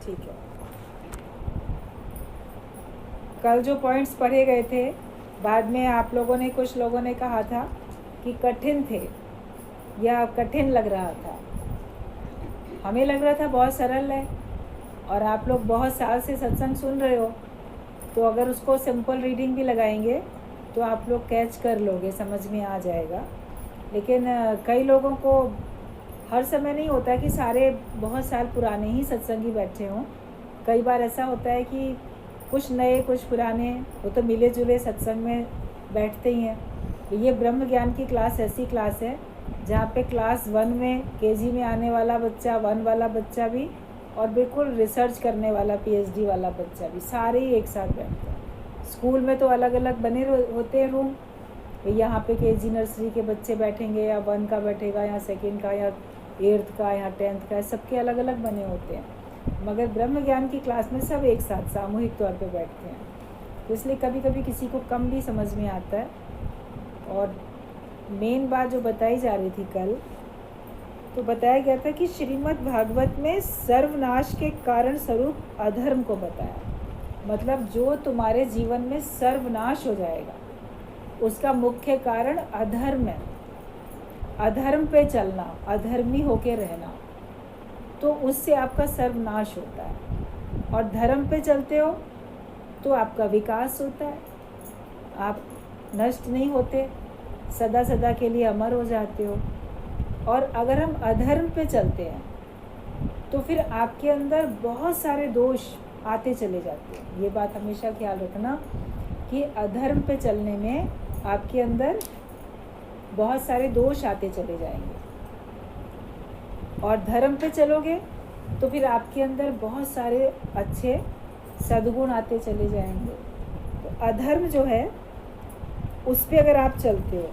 ठीक है। कल जो पॉइंट्स पढ़े गए थे, बाद में आप लोगों ने, कुछ लोगों ने कहा था कि कठिन थे या कठिन लग रहा था। हमें लग रहा था बहुत सरल है, और आप लोग बहुत साल से सत्संग सुन रहे हो, तो अगर उसको सिंपल रीडिंग भी लगाएंगे तो आप लोग कैच कर लोगे, समझ में आ जाएगा। लेकिन कई लोगों को हर समय नहीं होता है कि सारे बहुत साल पुराने ही सत्संगी बैठे हों। कई बार ऐसा होता है कि कुछ नए कुछ पुराने, वो तो मिले जुले सत्संग में बैठते ही हैं। ये ब्रह्म ज्ञान की क्लास ऐसी क्लास है जहाँ पे क्लास 1 में केजी में आने वाला बच्चा, 1 वाला बच्चा भी, और बिल्कुल रिसर्च करने वाला पीएचडी वाला बच्चा भी, सारे ही एक साथ बैठते हैं। स्कूल में तो अलग अलग बने होते हैं रूम, यहाँ पे केजी नर्सरी के बच्चे बैठेंगे, या 1 का बैठेगा, या 2nd का, या 8th का, या 10th का, सबके अलग अलग बने होते हैं। मगर ब्रह्म ज्ञान की क्लास में सब एक साथ सामूहिक तौर पे बैठते हैं, तो इसलिए कभी कभी किसी को कम भी समझ में आता है। और मेन बात जो बताई जा रही थी कल, तो बताया गया था कि श्रीमद् भागवत में सर्वनाश के कारण स्वरूप अधर्म को बताया। मतलब जो तुम्हारे जीवन में सर्वनाश हो जाएगा उसका मुख्य कारण अधर्म है। अधर्म पे चलना, अधर्मी होके रहना, तो उससे आपका सर्वनाश होता है। और धर्म पे चलते हो तो आपका विकास होता है, आप नष्ट नहीं होते, सदा सदा के लिए अमर हो जाते हो। और अगर हम अधर्म पे चलते हैं तो फिर आपके अंदर बहुत सारे दोष आते चले जाते हैं। ये बात हमेशा ख्याल रखना कि अधर्म पे चलने में आपके अंदर बहुत सारे दोष आते चले जाएंगे, और धर्म पे चलोगे तो फिर आपके अंदर बहुत सारे अच्छे सद्गुण आते चले जाएंगे। तो अधर्म जो है उस पे अगर आप चलते हो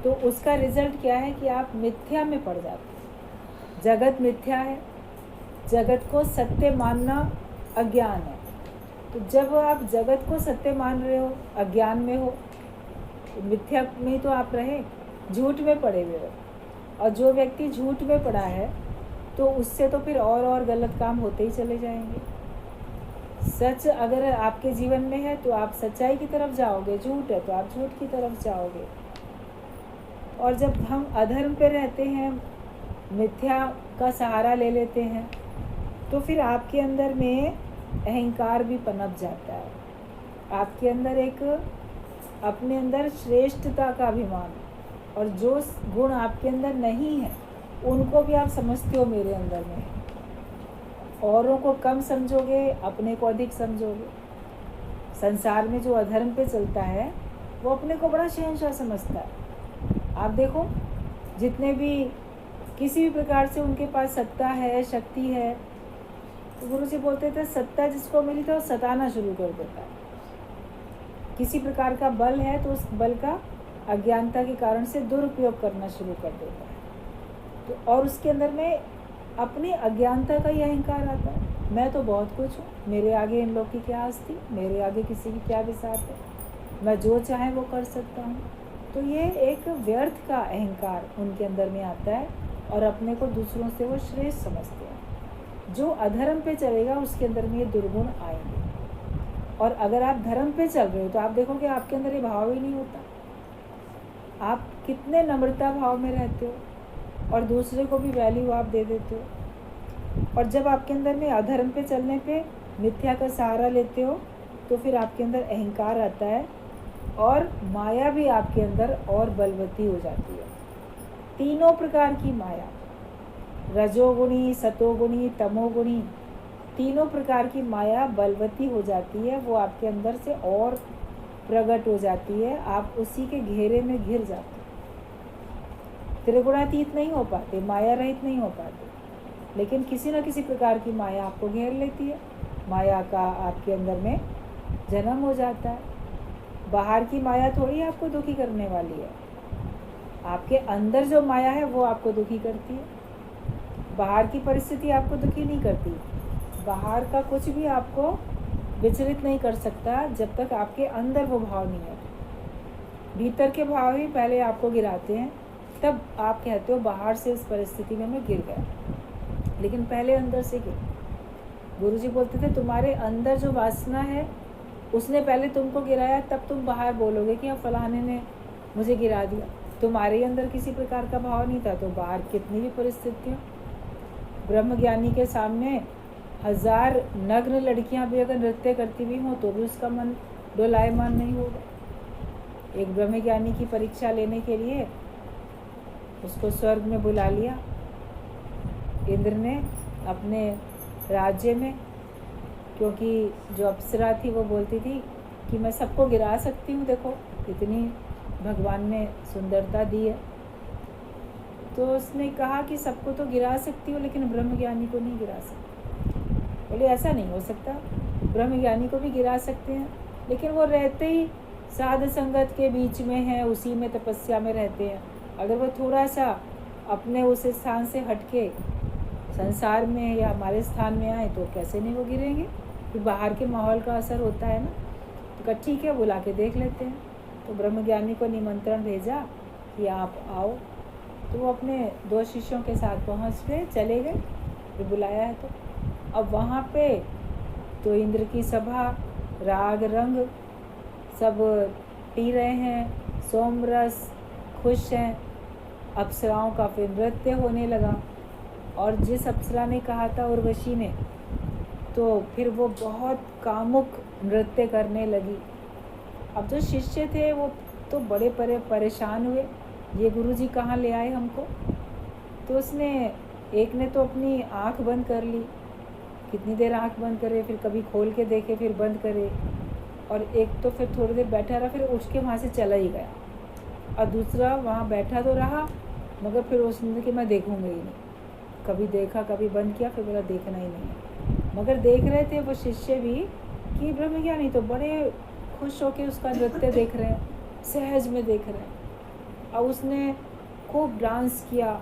तो उसका रिजल्ट क्या है कि आप मिथ्या में पड़ जाते हो। जगत मिथ्या है, जगत को सत्य मानना अज्ञान है। तो जब आप जगत को सत्य मान रहे हो, अज्ञान में हो, तो मिथ्या में तो आप रहे, झूठ में पड़े हुए हो। और जो व्यक्ति झूठ में पड़ा है तो उससे तो फिर और गलत काम होते ही चले जाएंगे। सच अगर आपके जीवन में है तो आप सच्चाई की तरफ जाओगे, झूठ है तो आप झूठ की तरफ जाओगे। और जब हम अधर्म पे रहते हैं, मिथ्या का सहारा ले लेते हैं, तो फिर आपके अंदर में अहंकार भी पनप जाता है। आपके अंदर एक अपने अंदर श्रेष्ठता का अभिमान, और जो गुण आपके अंदर नहीं है उनको भी आप समझते हो मेरे अंदर में है। औरों को कम समझोगे, अपने को अधिक समझोगे। संसार में जो अधर्म पे चलता है वो अपने को बड़ा शहंशाह समझता है। आप देखो, जितने भी किसी भी प्रकार से उनके पास सत्ता है, शक्ति है, तो गुरु जी बोलते थे सत्ता जिसको मिली तो सताना शुरू कर देता है। किसी प्रकार का बल है तो उस बल का अज्ञानता के कारण से दुरुपयोग करना शुरू कर देता है। तो और उसके अंदर में अपनी अज्ञानता का ही अहंकार आता है। मैं तो बहुत कुछ हूँ, मेरे आगे इन लोग की क्या हस्ती, मेरे आगे किसी की क्या बिसात है, मैं जो चाहे वो कर सकता हूँ। तो ये एक व्यर्थ का अहंकार उनके अंदर में आता है, और अपने को दूसरों से वो श्रेष्ठ समझते हैं। जो अधर्म पे चलेगा उसके अंदर में ये दुर्गुण आएंगे। और अगर आप धर्म पे चल रहे हो तो आप देखोगे आपके अंदर ये भाव ही नहीं होता। आप कितने नम्रता भाव में रहते हो, और दूसरे को भी वैल्यू आप दे देते हो। और जब आपके अंदर में अधर्म पे चलने पे मिथ्या का सहारा लेते हो तो फिर आपके अंदर अहंकार आता है, और माया भी आपके अंदर और बलवती हो जाती है। तीनों प्रकार की माया, रजोगुणी, सतोगुणी, तमोगुणी, तीनों प्रकार की माया बलवती हो जाती है। वो आपके अंदर से और प्रकट हो जाती है, आप उसी के घेरे में घिर जाते हो। त्रिगुणातीत नहीं हो पाते, माया रहित नहीं हो पाते, लेकिन किसी न किसी प्रकार की माया आपको घेर लेती है। माया का आपके अंदर में जन्म हो जाता है। बाहर की माया थोड़ी आपको दुखी करने वाली है, आपके अंदर जो माया है वो आपको दुखी करती है। बाहर की परिस्थिति आपको दुखी नहीं करती, बाहर का कुछ भी आपको विचलित नहीं कर सकता जब तक आपके अंदर वो भाव नहीं है। भीतर के भाव ही पहले आपको गिराते हैं, तब आप कहते हो बाहर से इस परिस्थिति में मैं गिर गया, लेकिन पहले अंदर से गिर। गुरुजी बोलते थे तुम्हारे अंदर जो वासना है उसने पहले तुमको गिराया, तब तुम बाहर बोलोगे कि हाँ फलाने ने मुझे गिरा दिया। तुम्हारे अंदर किसी प्रकार का भाव नहीं था तो बाहर कितनी भी परिस्थितियाँ। ब्रह्मज्ञानी के सामने 1000 नग्न लड़कियां भी अगर नृत्य करती भी हों तो भी उसका मन डोलायमान नहीं होगा। एक ब्रह्मज्ञानी की परीक्षा लेने के लिए उसको स्वर्ग में बुला लिया इंद्र ने अपने राज्य में, क्योंकि जो अप्सरा थी वो बोलती थी कि मैं सबको गिरा सकती हूँ, देखो इतनी भगवान ने सुंदरता दी है। तो उसने कहा कि सबको तो गिरा सकती हो लेकिन ब्रह्मज्ञानी को नहीं गिरा सकती। बोले ऐसा नहीं हो सकता, ब्रह्मज्ञानी को भी गिरा सकते हैं, लेकिन वो रहते ही साध संगत के बीच में है, उसी में तपस्या में रहते हैं। अगर वो थोड़ा सा अपने उस स्थान से हटके संसार में या हमारे स्थान में आए तो कैसे नहीं वो गिरेंगे, कि बाहर के माहौल का असर होता है ना। तो कहा ठीक है बुला के देख लेते हैं। तो ब्रह्मज्ञानी को निमंत्रण भेजा कि आप आओ। तो वो अपने 2 शिष्यों के साथ पहुंच गए, चले गए, फिर बुलाया है तो। अब वहाँ पे तो इंद्र की सभा, राग रंग सब पी रहे हैं, सोमरस, खुश हैं। अप्सराओं का फिर नृत्य होने लगा, और जिस अप्सरा ने कहा था उर्वशी ने, तो फिर वो बहुत कामुक नृत्य करने लगी। अब जो शिष्य थे वो तो बड़े परेशान हुए, ये गुरुजी कहाँ ले आए हमको। तो उसने एक ने तो अपनी आँख बंद कर ली, कितनी देर आँख बंद करे, फिर कभी खोल के देखे, फिर बंद करे, और एक तो फिर थोड़ी देर बैठा रहा, फिर उठ के वहाँ से चला ही गया। और दूसरा वहाँ बैठा तो रहा, मगर फिर उसने कि मैं देखूँगा ही नहीं। कभी देखा, कभी बंद किया, फिर बोला देखना ही नहीं है। मगर देख रहे थे वो शिष्य भी कि ब्रह्मज्ञानी तो बड़े खुश होकर उसका नृत्य देख रहे हैं, सहज में देख रहे हैं। और उसने खूब डांस किया।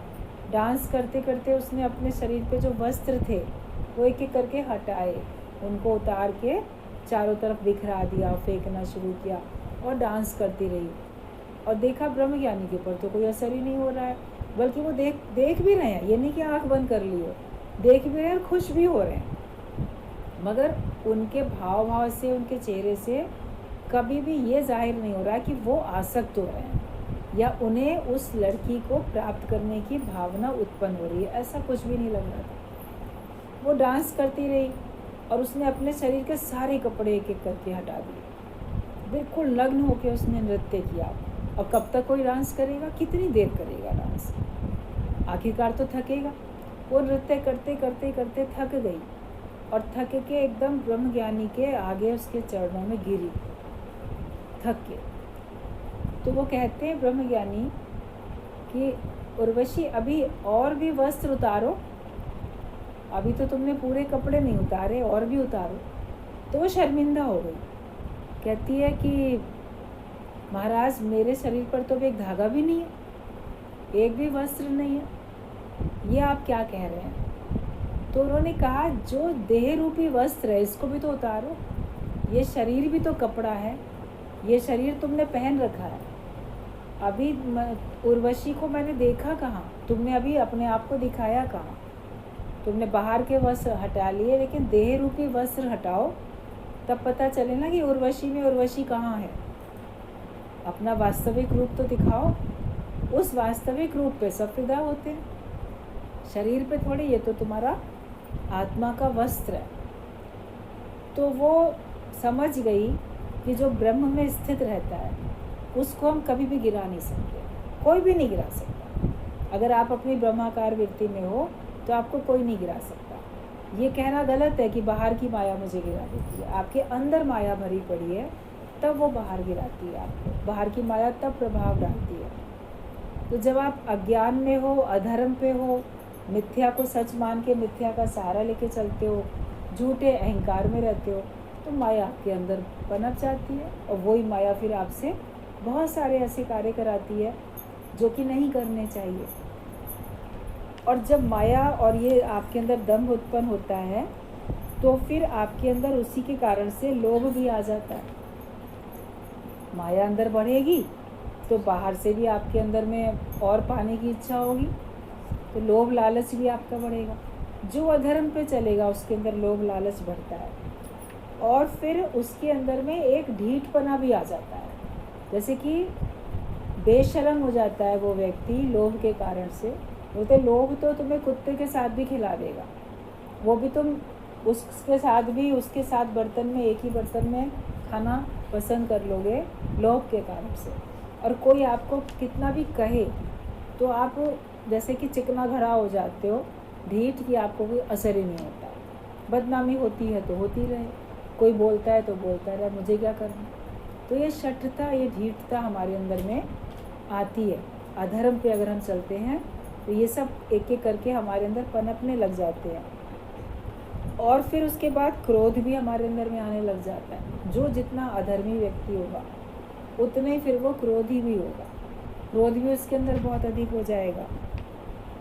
डांस करते करते उसने अपने शरीर पे जो वस्त्र थे वो एक एक करके हटाए, उनको उतार के चारों तरफ बिखरा दिया, फेंकना शुरू किया, और डांस करती रही। और देखा ब्रह्मज्ञानी के ऊपर तो कोई असर ही नहीं हो रहा है, बल्कि वो देख भी रहे हैं, ये नहीं कि आँख बंद कर ली हो, देख भी रहे हैं और खुश भी हो रहे हैं। मगर उनके भाव से, उनके चेहरे से कभी भी ये जाहिर नहीं हो रहा कि वो आसक्त हो रहे हैं या उन्हें उस लड़की को प्राप्त करने की भावना उत्पन्न हो रही है, ऐसा कुछ भी नहीं लग रहा था। वो डांस करती रही और उसने अपने शरीर के सारे कपड़े एक एक करके हटा दिए, बिल्कुल नग्न होकर उसने नृत्य किया। और कब तक कोई डांस करेगा, कितनी देर करेगा डांस, आखिरकार तो थकेगा। वो नृत्य करते करते करते थक गई और थक के एकदम ब्रह्मज्ञानी के आगे उसके चरणों में गिरी, थक के। तो वो कहते हैं ब्रह्मज्ञानी कि उर्वशी अभी और भी वस्त्र उतारो, अभी तो तुमने पूरे कपड़े नहीं उतारे, और भी उतारो। तो वो शर्मिंदा हो गई, कहती है कि महाराज मेरे शरीर पर तो एक धागा भी नहीं है, एक भी वस्त्र नहीं है, ये आप क्या कह रहे हैं। तो उन्होंने कहा जो देह रूपी वस्त्र है इसको भी तो उतारो, ये शरीर भी तो कपड़ा है, ये शरीर तुमने पहन रखा है। अभी उर्वशी को मैंने देखा कहाँ, तुमने अभी अपने आप को दिखाया कहाँ। तुमने बाहर के वस्त्र हटा लिए, लेकिन देह रूपी वस्त्र हटाओ, तब पता चले ना कि उर्वशी में उर्वशी कहाँ है। अपना वास्तविक रूप तो दिखाओ। उस वास्तविक रूप पे सब फिदा होते हैं, शरीर पे थोड़ी। ये तो तुम्हारा आत्मा का वस्त्र है। तो वो समझ गई कि जो ब्रह्म में स्थित रहता है उसको हम कभी भी गिरा नहीं सकते, कोई भी नहीं गिरा सकता। अगर आप अपनी ब्रह्माकार वृत्ति में हो तो आपको कोई नहीं गिरा सकता। ये कहना गलत है कि बाहर की माया मुझे गिरा देती है। आपके अंदर माया भरी पड़ी है, तब वो बाहर गिराती है आपको। बाहर की माया तब प्रभाव डालती है। तो जब आप अज्ञान में हो, अधर्म पे हो, मिथ्या को सच मान के मिथ्या का सहारा लेके चलते हो, झूठे अहंकार में रहते हो, तो माया आपके अंदर पनप जाती है। और वही माया फिर आपसे बहुत सारे ऐसे कार्य कराती है जो कि नहीं करने चाहिए। और जब माया और ये आपके अंदर दम्भ उत्पन्न होता है तो फिर आपके अंदर उसी के कारण से लोभ भी आ जाता है। माया अंदर बढ़ेगी तो बाहर से भी आपके अंदर में और पाने की इच्छा होगी, तो लोभ लालच भी आपका बढ़ेगा। जो अधर्म पे चलेगा उसके अंदर लोभ लालच बढ़ता है, और फिर उसके अंदर में एक ढीठपना भी आ जाता है। जैसे कि बेशर्म हो जाता है वो व्यक्ति लोभ के कारण से। बोलते लोभ तो तुम्हें कुत्ते के साथ भी खिला देगा, वो भी तुम उसके साथ बर्तन में, एक ही बर्तन में खाना पसंद कर लोगे लोभ के कारण से। और कोई आपको कितना भी कहे तो आप जैसे कि चिकना घड़ा हो जाते हो, ढीठ की आपको कोई असर ही नहीं होता। बदनामी होती है तो होती रहे, कोई बोलता है तो बोलता रहे, मुझे क्या करना। तो ये शठता, ये ढीठता हमारे अंदर में आती है। अधर्म पे अगर हम चलते हैं तो ये सब एक एक करके हमारे अंदर पनपने लग जाते हैं। और फिर उसके बाद क्रोध भी हमारे अंदर में आने लग जाता है। जो जितना अधर्मी व्यक्ति होगा उतने ही फिर वो क्रोधी भी होगा, क्रोध भी उसके अंदर बहुत अधिक हो जाएगा।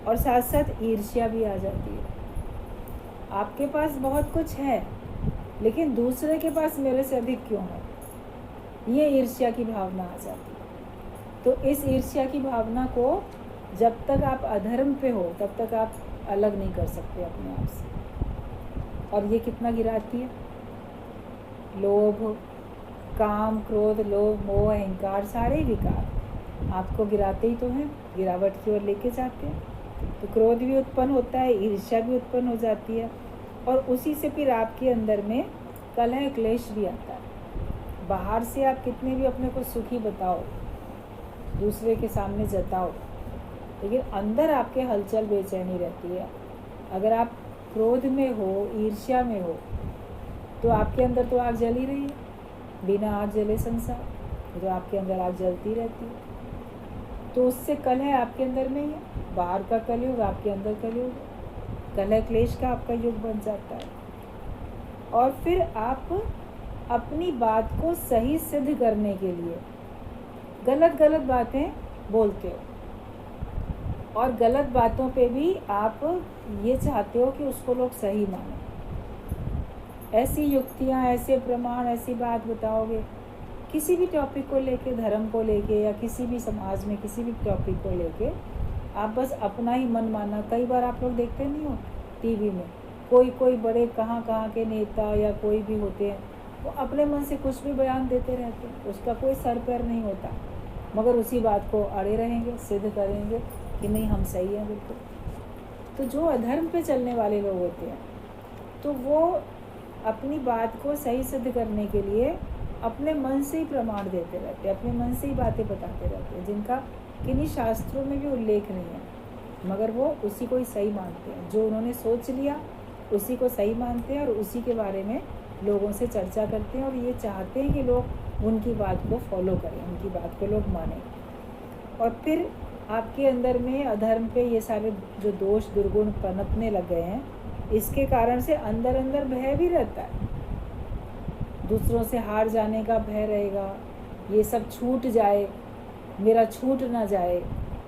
और साथ साथ ईर्ष्या भी आ जाती है। आपके पास बहुत कुछ है लेकिन दूसरे के पास मेरे से अधिक क्यों है, ये ईर्ष्या की भावना आ जाती है। तो इस ईर्ष्या की भावना को जब तक आप अधर्म पे हो तब तक आप अलग नहीं कर सकते अपने आप से। और ये कितना गिराती है, लोभ, काम, क्रोध, लोभ, मोह, अहंकार, सारे विकार आपको गिराते ही तो हैं, गिरावट की ओर लेके जाते हैं। तो क्रोध भी उत्पन्न होता है, ईर्ष्या भी उत्पन्न हो जाती है, और उसी से फिर आपके अंदर में कलह क्लेश भी आता है। बाहर से आप कितने भी अपने को सुखी बताओ, दूसरे के सामने जताओ, लेकिन अंदर आपके हलचल बेचैनी रहती है। अगर आप क्रोध में हो, ईर्ष्या में हो, तो आपके अंदर तो आग जल ही रही है। बिना आग जले संसार, जो आपके अंदर आग जलती रहती है। तो उससे कलह आपके अंदर में ही है। बाहर का कलयुग, आपके अंदर कलयुग, कलह क्लेश का आपका युग बन जाता है। और फिर आप अपनी बात को सही सिद्ध करने के लिए गलत गलत बातें बोलते हो, और गलत बातों पे भी आप ये चाहते हो कि उसको लोग सही माने। ऐसी युक्तियाँ, ऐसे प्रमाण, ऐसी बात बताओगे किसी भी टॉपिक को लेके, धर्म को लेके या किसी भी समाज में किसी भी टॉपिक को लेके, आप बस अपना ही मन मानना। कई बार आप लोग देखते नहीं हो टीवी में, कोई बड़े कहाँ के नेता या कोई भी होते हैं, वो अपने मन से कुछ भी बयान देते रहते हैं, उसका कोई सर पैर नहीं होता, मगर उसी बात को अड़े रहेंगे, सिद्ध करेंगे कि नहीं हम सही हैं बिल्कुल। तो जो अधर्म पे चलने वाले लोग होते हैं तो वो अपनी बात को सही सिद्ध करने के लिए अपने मन से ही प्रमाण देते रहते हैं, अपने मन से ही बातें बताते रहते हैं, जिनका किन्हीं शास्त्रों में भी उल्लेख नहीं है, मगर वो उसी को ही सही मानते हैं। जो उन्होंने सोच लिया उसी को सही मानते हैं और उसी के बारे में लोगों से चर्चा करते हैं, और ये चाहते हैं कि लोग उनकी बात को फॉलो करें, उनकी बात को लोग मानें। और फिर आपके अंदर में अधर्म पे ये सारे जो दोष दुर्गुण पनपने लग गए हैं, इसके कारण से अंदर अंदर भय भी रहता है। दूसरों से हार जाने का भय रहेगा, ये सब छूट जाए, मेरा छूट ना जाए,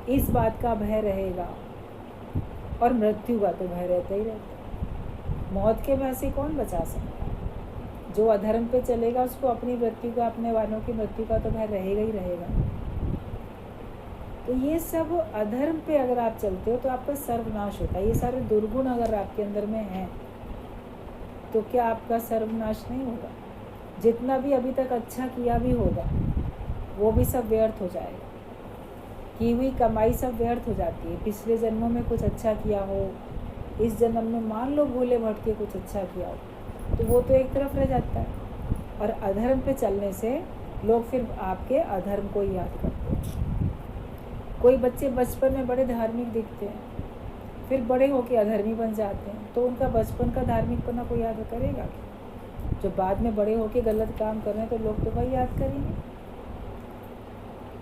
इस बात का भय रहेगा। और मृत्यु का तो भय रहता ही रहता है। मौत के भय से कौन बचा सकता है? जो अधर्म पे चलेगा उसको अपनी मृत्यु का, अपने वालों की मृत्यु का तो भय रहेगा ही रहेगा। तो ये सब अधर्म पे अगर आप चलते हो तो आपका सर्वनाश होता है। ये सारे दुर्गुण अगर आपके अंदर में हैं तो क्या आपका सर्वनाश नहीं होगा? जितना भी अभी तक अच्छा किया भी होगा वो भी सब व्यर्थ हो जाएगा। की हुई कमाई सब व्यर्थ हो जाती है। पिछले जन्मों में कुछ अच्छा किया हो, इस जन्म में मान लो भूले भटके कुछ अच्छा किया हो, तो वो तो एक तरफ रह जाता है। और अधर्म पे चलने से लोग फिर आपके अधर्म को याद करते हैं। कोई बच्चे बचपन में बड़े धार्मिक दिखते हैं, फिर बड़े होके अधर्मी बन जाते हैं, तो उनका बचपन का धार्मिकपना कोई याद करेगा? जो बाद में बड़े होके गलत काम कर रहे हैं तो लोग तो वही याद करेंगे।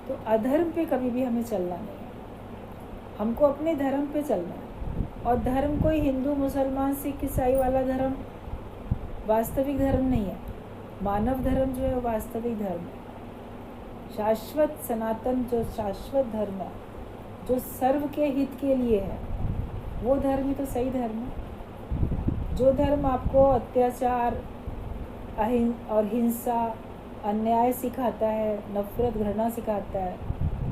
तो अधर्म पे कभी भी हमें चलना नहीं है, हमको अपने धर्म पे चलना है। और धर्म कोई हिंदू, मुसलमान, सिख, ईसाई वाला धर्म वास्तविक धर्म नहीं है। मानव धर्म जो है वास्तविक धर्म है। शाश्वत सनातन जो शाश्वत धर्म है, जो सर्व के हित के लिए है, वो धर्म ही तो सही धर्म है। जो धर्म आपको अत्याचार और हिंसा, अन्याय सिखाता है, नफरत, घृणा सिखाता है,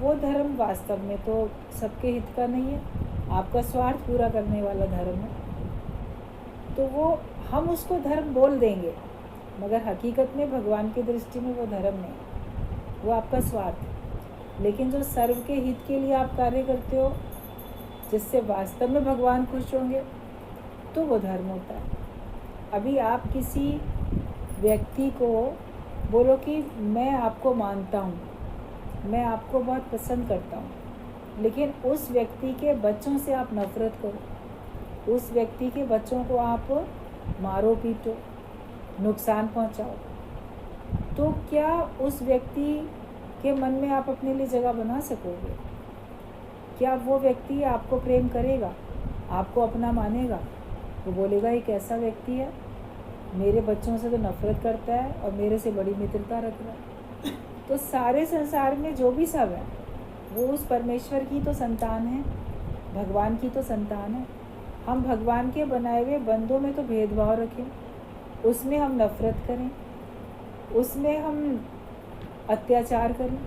वो धर्म वास्तव में तो सबके हित का नहीं है, आपका स्वार्थ पूरा करने वाला धर्म है। तो वो हम उसको धर्म बोल देंगे, मगर हकीकत में भगवान की दृष्टि में वो धर्म नहीं, वो आपका स्वार्थ है। लेकिन जो सर्व के हित के लिए आप कार्य करते हो, जिससे वास्तव में भगवान खुश होंगे, तो वो धर्म होता है। अभी आप किसी व्यक्ति को बोलो कि मैं आपको मानता हूँ, मैं आपको बहुत पसंद करता हूँ, लेकिन उस व्यक्ति के बच्चों से आप नफ़रत करो, उस व्यक्ति के बच्चों को आप मारो पीटो, नुकसान पहुँचाओ, तो क्या उस व्यक्ति के मन में आप अपने लिए जगह बना सकोगे? क्या वो व्यक्ति आपको प्रेम करेगा, आपको अपना मानेगा? वो बोलेगा एक ऐसा व्यक्ति है, मेरे बच्चों से तो नफ़रत करता है और मेरे से बड़ी मित्रता रख रहा है। तो सारे संसार में जो भी सब है वो उस परमेश्वर की तो संतान है, भगवान की तो संतान है। हम भगवान के बनाए हुए बंदों में तो भेदभाव रखें, उसमें हम नफ़रत करें, उसमें हम अत्याचार करें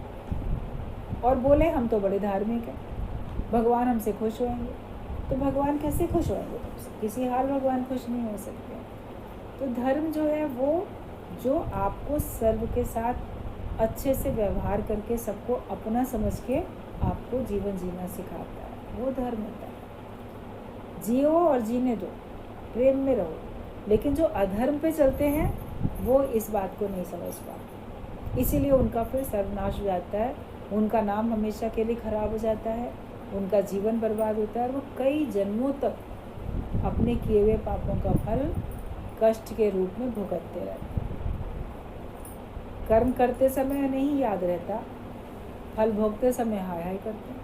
और बोले हम तो बड़े धार्मिक हैं, भगवान हमसे खुश होंगे। तो भगवान कैसे खुश होंगे तुमसे? किसी हाल भगवान खुश नहीं हो सकते। तो धर्म जो है वो जो आपको सर्व के साथ अच्छे से व्यवहार करके सबको अपना समझ के आपको जीवन जीना सिखाता है, वो धर्म होता है। जियो और जीने दो, प्रेम में रहो। लेकिन जो अधर्म पे चलते हैं वो इस बात को नहीं समझ पाते, इसीलिए उनका फिर सर्वनाश हो जाता है, उनका नाम हमेशा के लिए खराब हो जाता है, उनका जीवन बर्बाद होता है और वो कई जन्मों तक अपने किए हुए पापों का फल कष्ट के रूप में भुगतते रहते हैं। कर्म करते समय नहीं याद रहता, फल भोगते समय हाय हाय करते हैं।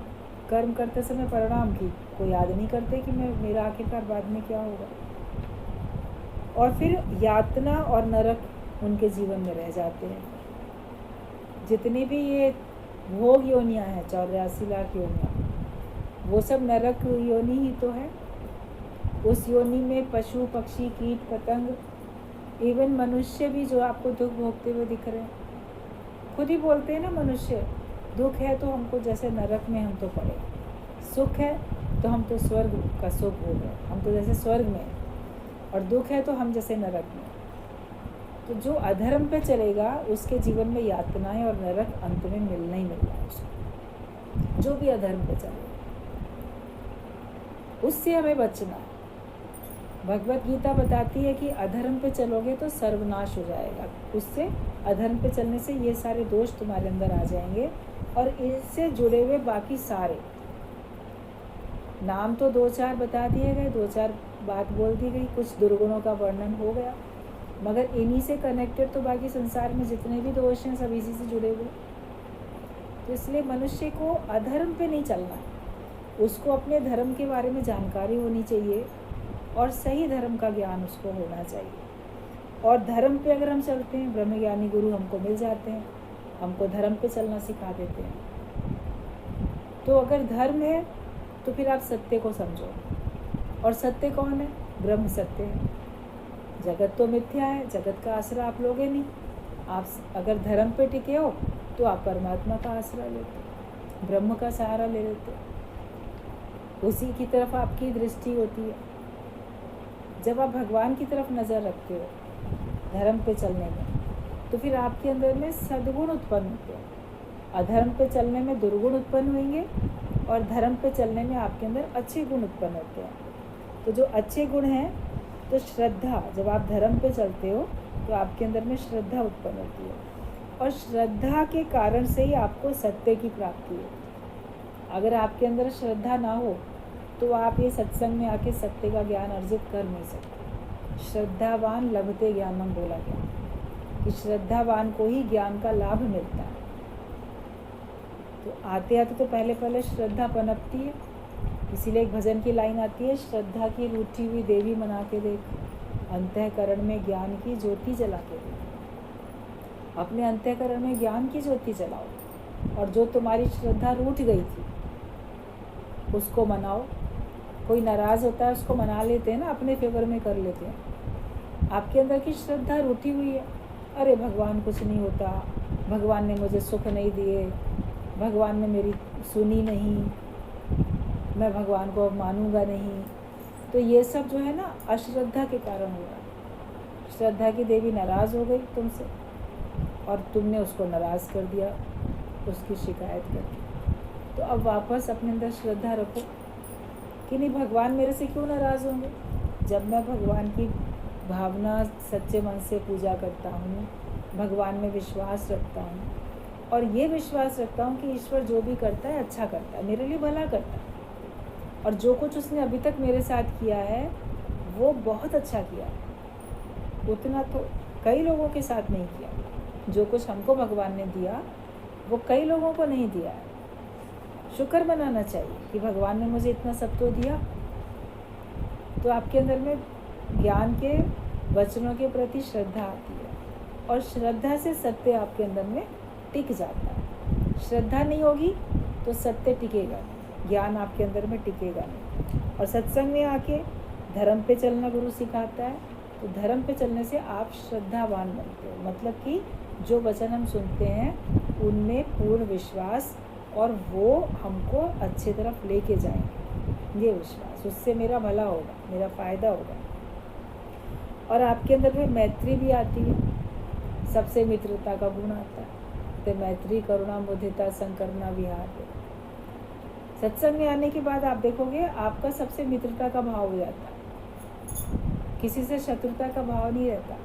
कर्म करते समय परिणाम की कोई याद नहीं करते कि मेरा आखिरकार बाद में क्या होगा। और फिर यातना और नरक उनके जीवन में रह जाते हैं। जितनी भी ये भोग योनियाँ हैं, 84 लाख योनियाँ, वो सब नरक योनि ही तो है। उस योनि में पशु पक्षी कीट पतंग, इवन मनुष्य भी जो आपको दुख भोगते हुए दिख रहे हैं, खुद ही बोलते हैं ना, मनुष्य दुख है तो हमको जैसे नरक में हम तो पड़े, सुख है तो हम तो स्वर्ग का सुख हो गए, हम तो जैसे स्वर्ग में, और दुख है तो हम जैसे नरक में। तो जो अधर्म पे चलेगा उसके जीवन में यातनाएं और नरक अंत में मिलना ही मिलना है उसको। जो भी अधर्म पे चलेगा उससे हमें बचना है। भगवत गीता बताती है कि अधर्म पे चलोगे तो सर्वनाश हो जाएगा, उससे अधर्म पे चलने से ये सारे दोष तुम्हारे अंदर आ जाएंगे और इससे जुड़े हुए बाकी सारे नाम तो 2-4 बता दिए गए, 2-4 बात बोल दी गई, कुछ दुर्गुणों का वर्णन हो गया, मगर इन्हीं से कनेक्टेड तो बाकी संसार में जितने भी दोष हैं सब इसी से जुड़े हुए। तो इसलिए मनुष्य को अधर्म पे नहीं चलना है, उसको अपने धर्म के बारे में जानकारी होनी चाहिए और सही धर्म का ज्ञान उसको होना चाहिए। और धर्म पे अगर हम चलते हैं, ब्रह्मज्ञानी गुरु हमको मिल जाते हैं, हमको धर्म पे चलना सिखा देते हैं। तो अगर धर्म है तो फिर आप सत्य को समझो, और सत्य कौन है? ब्रह्म सत्य है। जगत तो मिथ्या है, जगत का आसरा आप लोगे नहीं। आप अगर धर्म पे टिके हो तो आप परमात्मा का आसरा लेते हो, ब्रह्म का सहारा ले लेते हो, उसी की तरफ आपकी दृष्टि होती है। जब आप भगवान की तरफ नज़र रखते हो धर्म पे चलने में, तो फिर आपके अंदर में सद्गुण उत्पन्न होते हैं। अधर्म पे चलने में दुर्गुण उत्पन्न होंगे और धर्म पे चलने में आपके अंदर अच्छे गुण उत्पन्न होते हैं। तो जो अच्छे गुण हैं, तो श्रद्धा, जब आप धर्म पे चलते हो तो आपके अंदर में श्रद्धा उत्पन्न होती है, और श्रद्धा के कारण से ही आपको सत्य की प्राप्ति है। अगर आपके अंदर श्रद्धा ना हो तो आप ये सत्संग में आके सत्य का ज्ञान अर्जित कर नहीं सकते। श्रद्धावान लभते ज्ञानम बोला गया कि श्रद्धावान को ही ज्ञान का लाभ मिलता है। तो आते आते तो पहले श्रद्धा पनपती है, इसीलिए एक भजन की लाइन आती है, श्रद्धा की रूठी हुई देवी मना के देख, अंतःकरण में ज्ञान की ज्योति जला के देख। अपने अंतःकरण में ज्ञान की ज्योति जलाओ, और जो तुम्हारी श्रद्धा रूठ गई थी उसको मनाओ। कोई नाराज़ होता है उसको मना लेते हैं ना, अपने फेवर में कर लेते हैं। आपके अंदर की श्रद्धा रूठी हुई है, अरे भगवान कुछ नहीं होता, भगवान ने मुझे सुख नहीं दिए, भगवान ने मेरी सुनी नहीं, मैं भगवान को अब मानूंगा नहीं। तो ये सब जो है ना अश्रद्धा के कारण हो रहा है। श्रद्धा की देवी नाराज़ हो गई तुमसे और तुमने उसको नाराज़ कर दिया उसकी शिकायत करके। तो अब वापस अपने अंदर श्रद्धा रखो कि नहीं, भगवान मेरे से क्यों नाराज़ होंगे। जब मैं भगवान की भावना सच्चे मन से पूजा करता हूँ, भगवान में विश्वास रखता हूँ और ये विश्वास रखता हूँ कि ईश्वर जो भी करता है अच्छा करता है, मेरे लिए भला करता है, और जो कुछ उसने अभी तक मेरे साथ किया है वो बहुत अच्छा किया है। उतना तो कई लोगों के साथ नहीं किया। जो कुछ हमको भगवान ने दिया वो कई लोगों को नहीं दिया है। शुक्र मनाना चाहिए कि भगवान ने मुझे इतना सब तो दिया। तो आपके अंदर में ज्ञान के वचनों के प्रति श्रद्धा आती है और श्रद्धा से सत्य आपके अंदर में टिक जाता है। श्रद्धा नहीं होगी तो सत्य टिकेगा नहीं, ज्ञान आपके अंदर में टिकेगा नहीं। और सत्संग में आके धर्म पे चलना गुरु सिखाता है, तो धर्म पे चलने से आप श्रद्धावान बनते हो। मतलब कि जो वचन हम सुनते हैं उनमें पूर्ण विश्वास और वो हमको अच्छे तरफ लेके जाएंगे, ये विश्वास, उससे मेरा भला होगा, मेरा फ़ायदा होगा। और आपके अंदर में मैत्री भी आती है, सबसे मित्रता का गुण आता है। तो मैत्री, करुणा, मुदिता, संकरुणा, विहार। सत्संग में आने के बाद आप देखोगे आपका सबसे मित्रता का भाव हो जाता है, किसी से शत्रुता का भाव नहीं रहता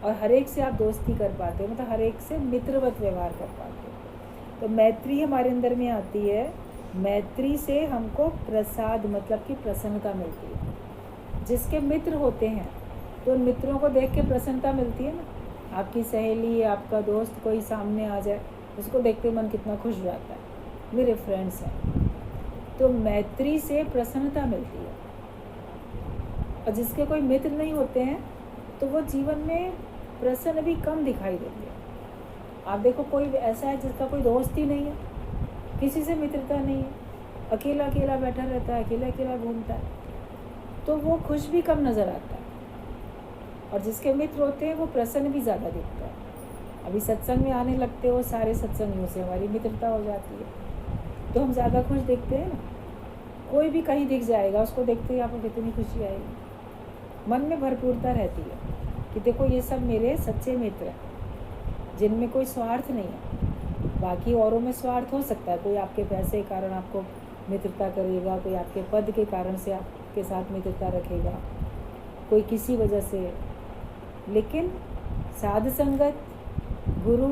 और हर एक से आप दोस्ती कर पाते हो, मतलब हर एक से मित्रवत व्यवहार कर पाते हो। तो मैत्री हमारे अंदर में आती है। मैत्री से हमको प्रसाद मतलब कि प्रसन्नता मिलती है। जिसके मित्र होते हैं तो उन मित्रों को देख के प्रसन्नता मिलती है ना। आपकी सहेली, आपका दोस्त कोई सामने आ जाए, उसको देखते मन कितना खुश हो जाता है, मेरे फ्रेंड्स हैं। तो मैत्री से प्रसन्नता मिलती है। और जिसके कोई मित्र नहीं होते हैं तो वो जीवन में प्रसन्न भी कम दिखाई देती है। आप देखो कोई ऐसा है जिसका कोई दोस्त ही नहीं है, किसी से मित्रता नहीं है, अकेला अकेला बैठा रहता है, अकेला अकेला घूमता है, तो वो खुश भी कम नज़र आता है। और जिसके मित्र होते हैं वो प्रसन्न भी ज़्यादा दिखता है। अभी सत्संग में आने लगते हो, सारे सत्संगियों से हमारी मित्रता हो जाती है तो हम ज़्यादा खुश दिखते हैं ना। कोई भी कहीं दिख जाएगा, उसको देखते ही आपको कितनी खुशी आएगी, मन में भरपूरता रहती है कि देखो ये सब मेरे सच्चे मित्र हैं जिनमें कोई स्वार्थ नहीं है। बाकी औरों में स्वार्थ हो सकता है, कोई आपके पैसे के कारण आपको मित्रता करेगा, कोई आपके पद के कारण से आपके साथ मित्रता रखेगा, कोई किसी वजह से। लेकिन साध संगत, गुरु,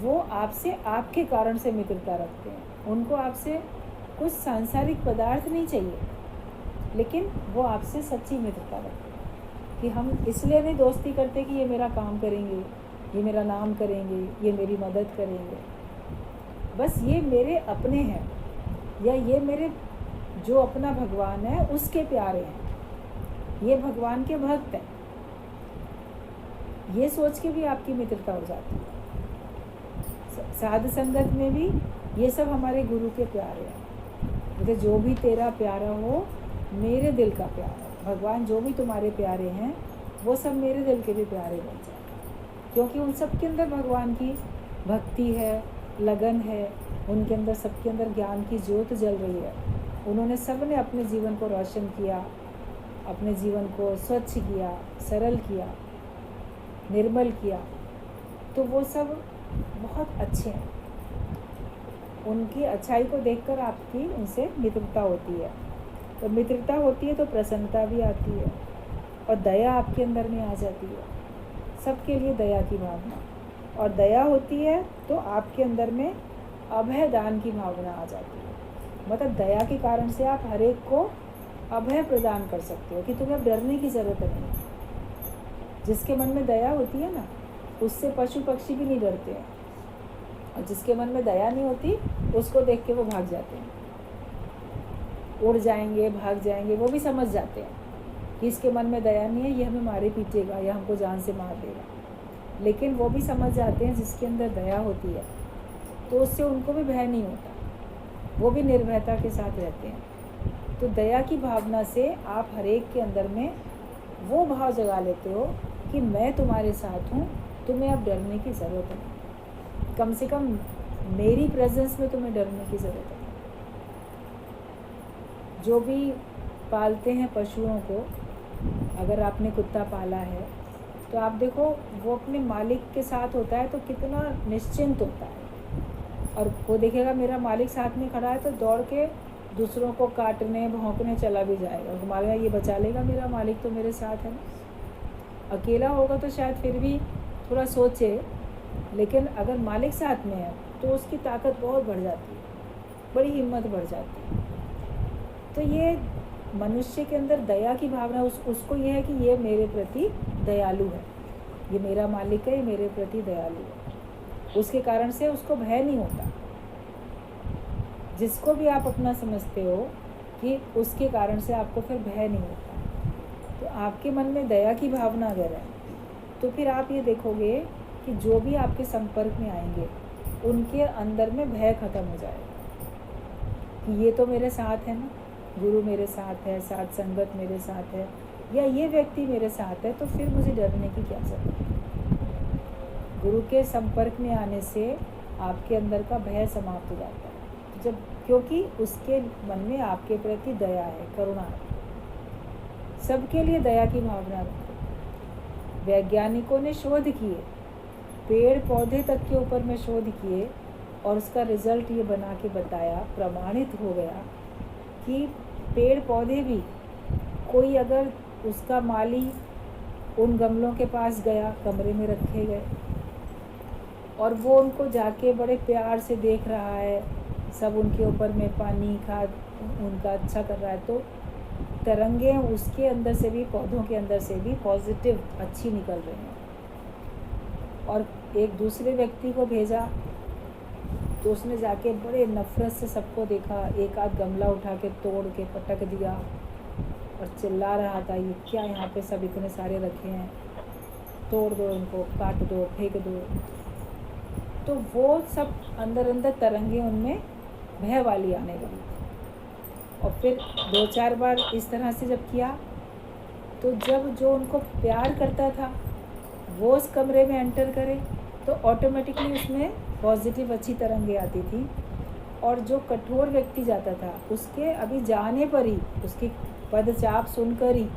वो आपसे आपके कारण से मित्रता रखते हैं। उनको आपसे कुछ सांसारिक पदार्थ नहीं चाहिए, लेकिन वो आपसे सच्ची मित्रता रखते हैं। कि हम इसलिए नहीं दोस्ती करते कि ये मेरा काम करेंगे, ये मेरा नाम करेंगे, ये मेरी मदद करेंगे, बस ये मेरे अपने हैं या ये मेरे जो अपना भगवान है उसके प्यारे हैं, ये भगवान के भक्त हैं, ये सोच के भी आपकी मित्रता हो जाती है। साध संगत में भी ये सब हमारे गुरु के प्यारे हैं। मतलब जो भी तेरा प्यारा हो मेरे दिल का प्यारा, भगवान जो भी तुम्हारे प्यारे हैं वो सब मेरे दिल के भी प्यारे बन जाए, क्योंकि उन सब के अंदर भगवान की भक्ति है, लगन है, उनके अंदर सबके अंदर ज्ञान की ज्योत जल रही है। उन्होंने सब ने अपने जीवन को रोशन किया, अपने जीवन को स्वच्छ किया, सरल किया, निर्मल किया, तो वो सब बहुत अच्छे हैं। उनकी अच्छाई को देखकर आपकी उनसे मित्रता होती है। तो मित्रता होती है तो प्रसन्नता भी आती है और दया आपके अंदर में आ जाती है, सबके लिए दया की भावना। और दया होती है तो आपके अंदर में अभय दान की भावना आ जाती है। मतलब दया के कारण से आप हर एक को अभय प्रदान कर सकते हो कि तुम्हें डरने की ज़रूरत नहीं। जिसके मन में दया होती है ना, उससे पशु पक्षी भी नहीं डरते हैं, और जिसके मन में दया नहीं होती उसको देख के वो भाग जाते हैं, उड़ जाएंगे, भाग जाएंगे। वो भी समझ जाते हैं कि इसके मन में दया नहीं है, ये हमें मारे पीटेगा या हमको जान से मार देगा। लेकिन वो भी समझ जाते हैं जिसके अंदर दया होती है तो उससे उनको भी भय नहीं होता, वो भी निर्भयता के साथ रहते हैं। तो दया की भावना से आप हर एक के अंदर में वो भाव जगा लेते हो कि मैं तुम्हारे साथ हूँ, तुम्हें अब डरने की ज़रूरत नहीं, कम से कम मेरी प्रेजेंस में तुम्हें डरने की ज़रूरत है। जो भी पालते हैं पशुओं को, अगर आपने कुत्ता पाला है तो आप देखो वो अपने मालिक के साथ होता है तो कितना निश्चिंत होता है, और वो देखेगा मेरा मालिक साथ में खड़ा है तो दौड़ के दूसरों को काटने भौंकने चला भी जाएगा, हमारा ये बचा लेगा, मेरा मालिक तो मेरे साथ है। अकेला होगा तो शायद फिर भी थोड़ा सोचे, लेकिन अगर मालिक साथ में है तो उसकी ताकत बहुत बढ़ जाती है, बड़ी हिम्मत बढ़ जाती है। तो ये मनुष्य के अंदर दया की भावना उसको ये है कि ये मेरे प्रति दयालु है, ये मेरा मालिक है, ये मेरे प्रति दयालु है, उसके कारण से उसको भय नहीं होता। जिसको भी आप अपना समझते हो कि उसके कारण से आपको फिर भय नहीं होता। तो आपके मन में दया की भावना अगर है तो फिर आप ये देखोगे कि जो भी आपके संपर्क में आएंगे उनके अंदर में भय खत्म हो जाएगा कि ये तो मेरे साथ है ना, गुरु मेरे साथ है, साथ संगत मेरे साथ है, या ये व्यक्ति मेरे साथ है, तो फिर मुझे डरने की क्या ज़रूरत है। गुरु के संपर्क में आने से आपके अंदर का भय समाप्त हो जाता है, जब क्योंकि उसके मन में आपके प्रति दया है, करुणा है। सबके लिए दया की भावना रखो। वैज्ञानिकों ने शोध किए, पेड़ पौधे तक के ऊपर में शोध किए, और उसका रिजल्ट ये बना के बताया, प्रमाणित हो गया कि पेड़ पौधे भी, कोई अगर उसका माली उन गमलों के पास गया, कमरे में रखे गए, और वो उनको जाके बड़े प्यार से देख रहा है, सब उनके ऊपर में पानी खाद उनका अच्छा कर रहा है, तो तरंगें उसके अंदर से भी, पौधों के अंदर से भी पॉजिटिव अच्छी निकल रही हैं। और एक दूसरे व्यक्ति को भेजा तो उसने जाके बड़े नफ़रत से सबको देखा, एक आध गमला उठा के तोड़ के पटक दिया और चिल्ला रहा था, ये क्या यहाँ पे सब इतने सारे रखे हैं, तोड़ दो इनको, काट दो, फेंक दो। तो वो सब अंदर अंदर तरंगे उनमें भय वाली आने लगी। और फिर 2-4 बार इस तरह से जब किया तो जब जो उनको प्यार करता था वो उस कमरे में एंटर करे तो ऑटोमेटिकली उसमें पॉजिटिव अच्छी तरंगे आती थी, और जो कठोर व्यक्ति जाता था उसके अभी जाने पर ही, उसकी पदचाप सुनकर ही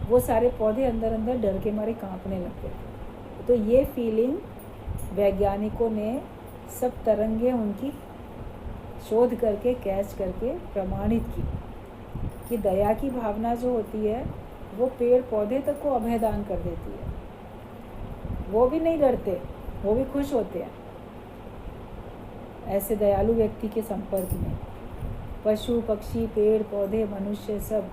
वो सारे पौधे अंदर अंदर डर के मारे कांपने लग गए। तो ये फीलिंग वैज्ञानिकों ने सब तरंगे उनकी शोध करके कैच करके प्रमाणित की कि दया की भावना जो होती है वो पेड़ पौधे तक को अभयदान कर देती है। वो भी नहीं डरते, वो भी खुश होते हैं ऐसे दयालु व्यक्ति के संपर्क में। पशु पक्षी पेड़ पौधे मनुष्य सब,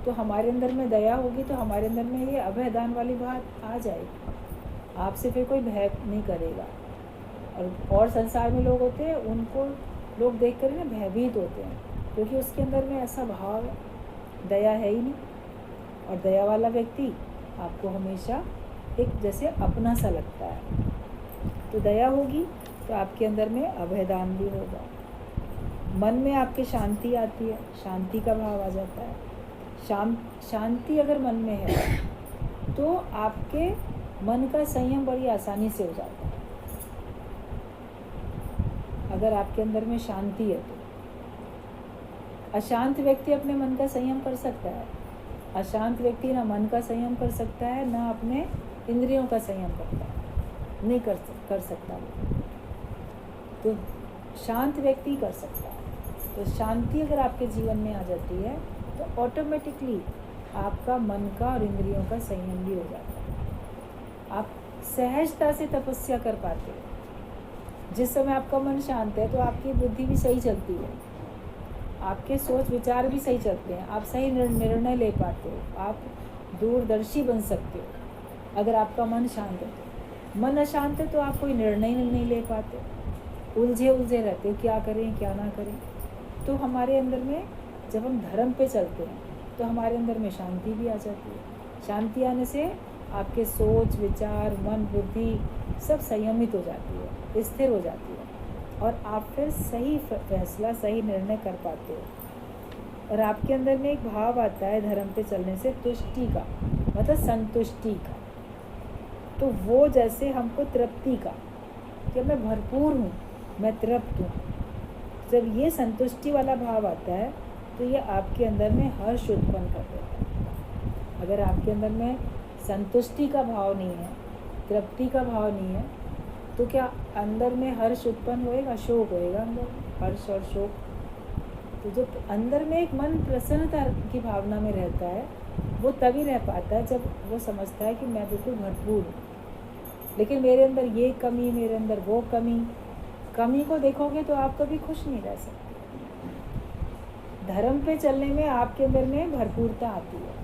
तो हमारे अंदर में दया होगी तो हमारे अंदर में ये अभयदान वाली बात आ जाएगी, आपसे फिर कोई भय नहीं करेगा। और संसार में लोग होते हैं, उनको लोग देख कर ना भयभीत होते हैं, क्योंकि उसके अंदर में ऐसा भाव है, दया है ही नहीं। और दया वाला व्यक्ति आपको हमेशा एक जैसे अपना सा लगता है। तो दया होगी तो आपके अंदर में अभयदान भी होगा, मन में आपके शांति आती है, शांति का भाव आ जाता है। शांति अगर मन में है तो आपके मन का संयम बड़ी आसानी से हो जाता है। अगर आपके अंदर में शांति है तो अशांत व्यक्ति अपने मन का संयम कर सकता है, अशांत व्यक्ति ना मन का संयम कर सकता है ना अपने इंद्रियों का संयम करता है, नहीं कर सकता वो। तो शांत व्यक्ति कर सकता है। तो शांति अगर आपके जीवन में आ जाती है तो ऑटोमेटिकली आपका मन का और इंद्रियों का संयम भी हो जाता है। आप सहजता से तपस्या कर पाते हो। जिस समय आपका मन शांत है तो आपकी बुद्धि भी सही चलती है, आपके सोच विचार भी सही चलते हैं, आप सही निर्णय ले पाते हो, आप दूरदर्शी बन सकते हो। अगर आपका मन शांत है, मन अशांत है तो आप कोई निर्णय नहीं ले पाते, उलझे रहते हो, क्या करें क्या ना करें। तो हमारे अंदर में जब हम धर्म पे चलते हैं तो हमारे अंदर में शांति भी आ जाती है। शांति आने से आपके सोच विचार मन बुद्धि सब संयमित हो जाती है, स्थिर हो जाती है, और आप फिर सही फैसला सही निर्णय कर पाते हो। और आपके अंदर में एक भाव आता है धर्म पे चलने से तुष्टि का, मतलब संतुष्टि का। तो वो जैसे हमको तृप्ति का, कि मैं भरपूर हूँ, मैं तृप्त हूँ। जब ये संतुष्टि वाला भाव आता है तो ये आपके अंदर में हर्ष उत्पन्न कर देता है। अगर आपके अंदर में संतुष्टि का भाव नहीं है, तृप्ति का भाव नहीं है, तो क्या अंदर में हर्ष उत्पन्न होएगा? शोक होएगा अंदर, हर्ष और शोक। तो जो अंदर में एक मन प्रसन्नता की भावना में रहता है, वो तभी रह पाता है जब वो समझता है कि मैं बिल्कुल भरपूर हूँ। लेकिन मेरे अंदर ये कमी, मेरे अंदर वो कमी को देखोगे तो आप कभी खुश नहीं रह सकते। धर्म पे चलने में आपके अंदर में भरपूरता आती है।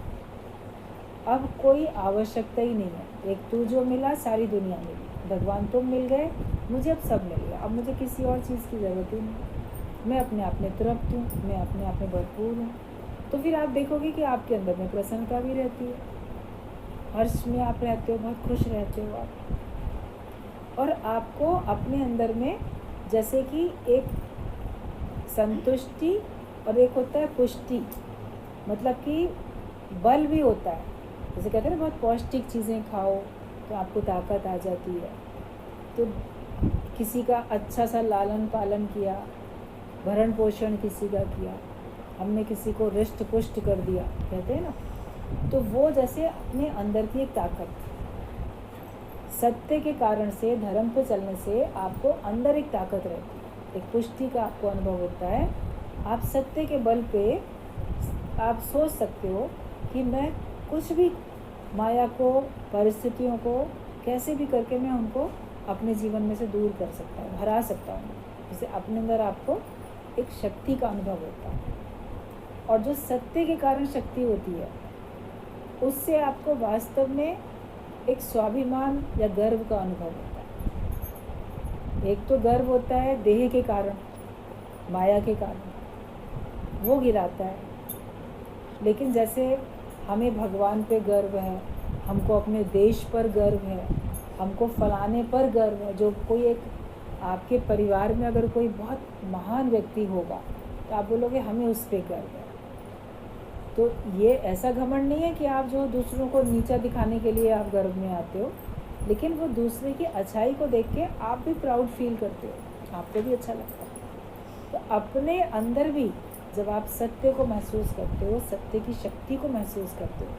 अब कोई आवश्यकता ही नहीं है। एक तू जो मिला सारी दुनिया मिली, भगवान तुम मिल गए, मुझे अब सब मिल गया, अब मुझे किसी और चीज़ की ज़रूरत ही नहीं। मैं अपने आप में तृप्त हूँ, मैं अपने आप में भरपूर हूँ। तो फिर आप देखोगे कि आपके अंदर में प्रसन्नता भी रहती है, हर्ष में आप रहते हो, बहुत खुश रहते हो आप। और आपको अपने अंदर में जैसे कि एक संतुष्टि और एक होता है पुष्टि, मतलब कि बल भी होता है। जैसे कहते हैं ना, बहुत पौष्टिक चीज़ें खाओ तो आपको ताकत आ जाती है। तो किसी का अच्छा सा लालन पालन किया, भरण पोषण किसी का किया, हमने किसी को रिष्ट पुष्ट कर दिया, कहते हैं ना, तो वो जैसे अपने अंदर की एक ताकत, सत्य के कारण से, धर्म पे चलने से आपको अंदर एक ताकत रहती है, एक पुष्टि का आपको अनुभव होता है। आप सत्य के बल पे आप सोच सकते हो कि मैं कुछ भी माया को, परिस्थितियों को कैसे भी करके मैं उनको अपने जीवन में से दूर कर सकता हूँ, हरा सकता हूँ। जैसे अपने अंदर आपको एक शक्ति का अनुभव होता है, और जो सत्य के कारण शक्ति होती है उससे आपको वास्तव में एक स्वाभिमान या गर्व का अनुभव होता है। एक तो गर्व होता है देह के कारण, माया के कारण, वो गिराता है। लेकिन जैसे हमें भगवान पे गर्व है, हमको अपने देश पर गर्व है, हमको फलाने पर गर्व है। जो कोई एक आपके परिवार में अगर कोई बहुत महान व्यक्ति होगा तो आप बोलोगे हमें उस पर गर्व है। तो ये ऐसा घमंड नहीं है कि आप जो दूसरों को नीचा दिखाने के लिए आप गर्व में आते हो, लेकिन वो दूसरे की अच्छाई को देख के आप भी प्राउड फील करते हो, आपको भी अच्छा लगता है। तो अपने अंदर भी जब आप सत्य को महसूस करते हो, सत्य की शक्ति को महसूस करते हो,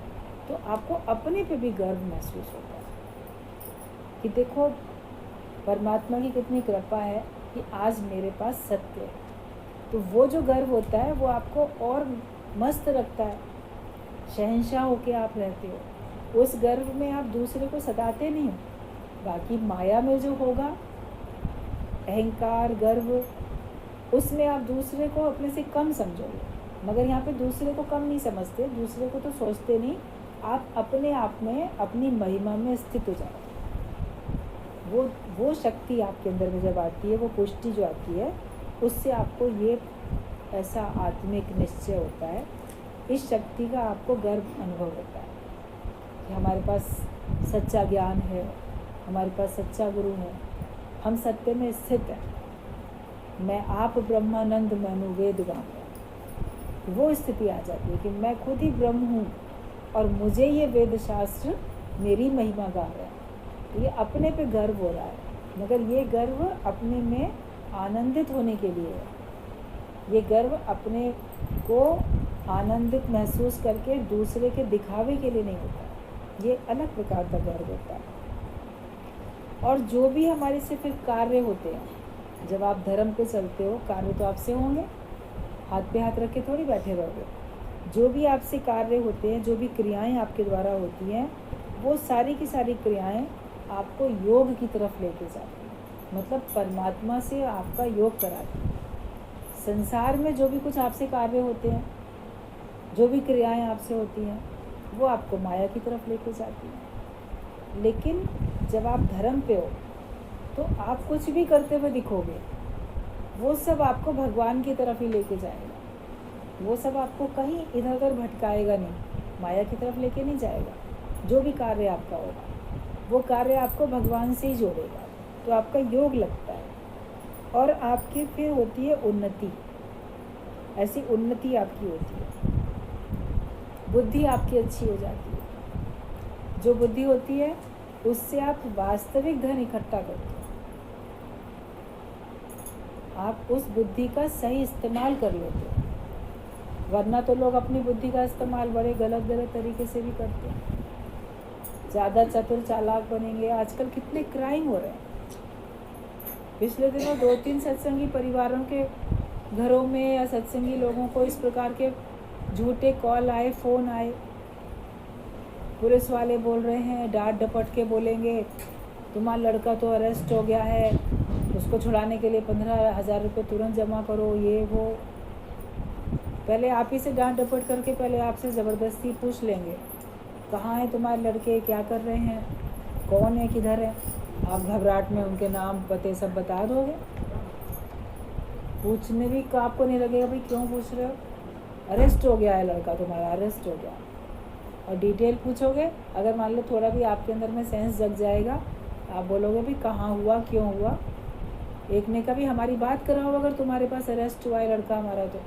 तो आपको अपने पे भी गर्व महसूस होता है कि देखो परमात्मा की कितनी कृपा है कि आज मेरे पास सत्य है। तो वो जो गर्व होता है वो आपको और मस्त रखता है, शहंशाह होके आप रहते हो। उस गर्व में आप दूसरे को सताते नहीं हो। बाकी माया में जो होगा अहंकार, गर्व, उसमें आप दूसरे को अपने से कम समझोगे। मगर यहाँ पे दूसरे को कम नहीं समझते, दूसरे को तो सोचते नहीं, आप अपने आप में अपनी महिमा में स्थित हो जाते। वो शक्ति आपके अंदर में जब आती है, वो पुष्टि जो आती है, उससे आपको ये ऐसा आत्मिक निश्चय होता है, इस शक्ति का आपको गर्व अनुभव होता है कि हमारे पास सच्चा ज्ञान है, हमारे पास सच्चा गुरु है, हम सत्य में स्थित हैं। मैं आप ब्रह्मानंद मैनु वेद गाऊँ, वो स्थिति आ जाती है कि मैं खुद ही ब्रह्म हूँ और मुझे ये वेद शास्त्र मेरी महिमा गा रहे हैं। ये अपने पे गर्व हो रहा है, मगर ये गर्व अपने में आनंदित होने के लिए है। ये गर्व अपने को आनंदित महसूस करके दूसरे के दिखावे के लिए नहीं होता, ये अलग प्रकार का गर्व होता है। और जो भी हमारे से फिर कार्य होते हैं, जब आप धर्म पे चलते हो, कार्य तो आपसे होंगे, हाथ पे हाथ रख के थोड़ी बैठे रहोगे। जो भी आपसे कार्य होते हैं, जो भी क्रियाएं आपके द्वारा होती हैं, वो सारी की सारी क्रियाएं आपको योग की तरफ लेके जाती हैं, मतलब परमात्मा से आपका योग कराती हैं। संसार में जो भी कुछ आपसे कार्य होते हैं, जो भी क्रियाएं आपसे होती हैं, वो आपको माया की तरफ लेके जाती हैं। लेकिन जब आप धर्म पे हो तो आप कुछ भी करते हुए दिखोगे, वो सब आपको भगवान की तरफ ही लेके जाएगा। वो सब आपको कहीं इधर उधर भटकाएगा नहीं, माया की तरफ लेके नहीं जाएगा। जो भी कार्य आपका होगा वो कार्य आपको भगवान से ही जोड़ेगा, तो आपका योग लगता है और आपकी फिर होती है उन्नति। ऐसी उन्नति आपकी होती है, बुद्धि आपकी अच्छी हो जाती है। जो बुद्धि होती है उससे आप वास्तविक धन इकट्ठा करते हो, आप उस बुद्धि का सही इस्तेमाल कर लेते हो। वरना तो लोग अपनी बुद्धि का इस्तेमाल बड़े गलत गलत तरीके से भी करते हैं। ज़्यादा चतुर चालाक बनेंगे। आजकल कितने क्राइम हो रहे हैं। पिछले दिनों 2-3 सत्संगी परिवारों के घरों में या सत्संगी लोगों को इस प्रकार के झूठे कॉल आए, फ़ोन आए। पुलिस वाले बोल रहे हैं, डांट डपट के बोलेंगे, तुम्हारा लड़का तो अरेस्ट हो गया है, उसको छुड़ाने के लिए 15,000 रुपये तुरंत जमा करो, ये वो। पहले आप ही से डांट डपट करके पहले आपसे ज़बरदस्ती पूछ लेंगे, कहाँ हैं तुम्हारे लड़के, क्या कर रहे हैं, कौन है, किधर है। आप घबराहट में उनके नाम पते सब बता दोगे। पूछने भी का आपको नहीं लगेगा भाई क्यों पूछ रहे हो, अरेस्ट हो गया है लड़का तुम्हारा, अरेस्ट हो गया। और डिटेल पूछोगे, अगर मान लो थोड़ा भी आपके अंदर में सेंस जग जाएगा, आप बोलोगे भी कहाँ हुआ, क्यों हुआ। एक ने कभी हमारी बात कराओ, अगर तुम्हारे पास अरेस्ट हुआ है लड़का हमारा, तो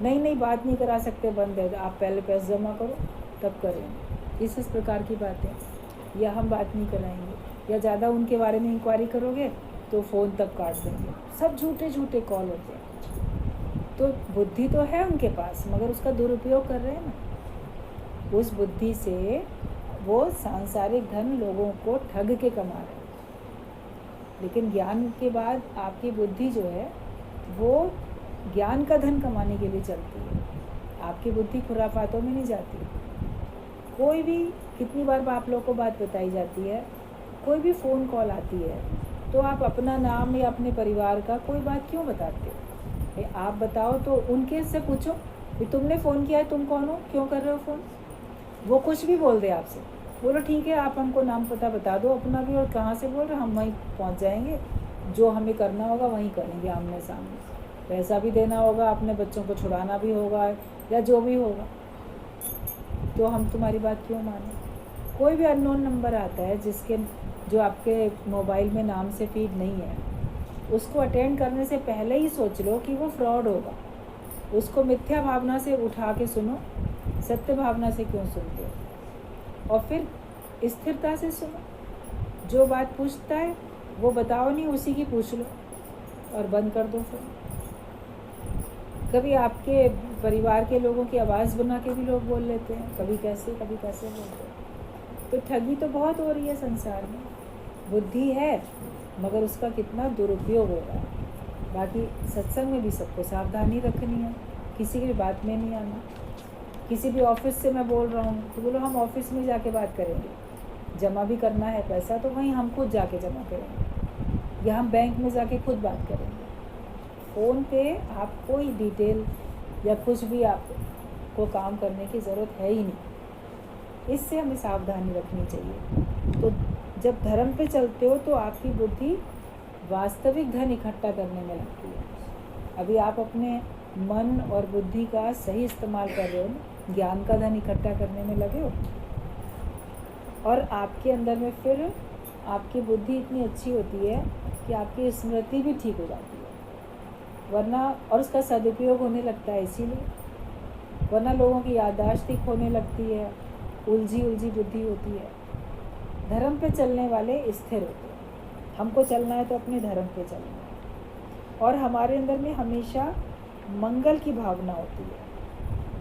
नहीं बात नहीं करा सकते, बंद है, आप पहले पैसे जमा करो तब करेंगे। इस प्रकार की बातें, या हम बात नहीं कराएंगे, या ज़्यादा उनके बारे में इंक्वायरी करोगे तो फ़ोन तब काट देंगे। सब झूठे झूठे कॉल होते हैं। तो बुद्धि तो है उनके पास, मगर उसका दुरुपयोग कर रहे हैं ना। उस बुद्धि से वो सांसारिक धन लोगों को ठग के कमा रहे हैं। लेकिन ज्ञान के बाद आपकी बुद्धि जो है वो ज्ञान का धन कमाने के लिए चलती है। आपकी बुद्धि खुराफातों में नहीं जाती। कोई भी, कितनी बार आप लोगों को बात बताई जाती है, कोई भी फ़ोन कॉल आती है तो आप अपना नाम या अपने परिवार का कोई बात क्यों बताते हो। आप बताओ तो उनके से पूछो कि तुमने फ़ोन किया है, तुम कौन हो, क्यों कर रहे हो फ़ोन। वो कुछ भी बोल दे आपसे, बोलो ठीक है, आप हमको नाम पता बता दो अपना भी, और कहाँ से बोल रहे, हम वहीं पहुँच जाएंगे। जो हमें करना होगा वहीं करेंगे, आमने सामने। पैसा भी देना होगा, अपने बच्चों को छुड़ाना भी होगा, या जो भी होगा, तो हम तुम्हारी बात क्यों माने। कोई भी अननोन नंबर आता है जो आपके मोबाइल में नाम से फीड नहीं है, उसको अटेंड करने से पहले ही सोच लो कि वो फ्रॉड होगा। उसको मिथ्या भावना से उठा के सुनो, सत्य भावना से क्यों सुनते हो। और फिर स्थिरता से सुनो। जो बात पूछता है वो बताओ नहीं, उसी की पूछ लो और बंद कर दो फोन। कभी आपके परिवार के लोगों की आवाज़ बना के भी लोग बोल लेते हैं, कभी कैसे बोलते हैं। तो ठगी तो बहुत हो रही है संसार में। बुद्धि है मगर उसका कितना दुरुपयोग हो रहा है। बाकी सत्संग में भी सबको सावधानी रखनी है, किसी की बात में नहीं आना। किसी भी ऑफिस से मैं बोल रहा हूँ तो बोलो हम ऑफिस में जाके बात करेंगे, जमा भी करना है पैसा तो वहीं हम खुद जाके जमा करेंगे, या हम बैंक में जाके खुद बात करेंगे। फ़ोन पे आप कोई डिटेल या कुछ भी आपको काम करने की ज़रूरत है ही नहीं। इससे हमें सावधानी रखनी चाहिए। तो जब धर्म पे चलते हो तो आपकी बुद्धि वास्तविक धन इकट्ठा करने में लगती है। अभी आप अपने मन और बुद्धि का सही इस्तेमाल कर रहे हो, ज्ञान का धन इकट्ठा करने में लगे हो, और आपके अंदर में फिर आपकी बुद्धि इतनी अच्छी होती है कि आपकी स्मृति भी ठीक हो जाती है। वरना, और उसका सदुपयोग होने लगता है इसीलिए, वरना लोगों की याददाश्त ठीक होने लगती है, उलझी बुद्धि होती है। धर्म पे चलने वाले स्थिर होते हैं। हमको चलना है तो अपने धर्म पे चलना है, और हमारे अंदर में हमेशा मंगल की भावना होती है,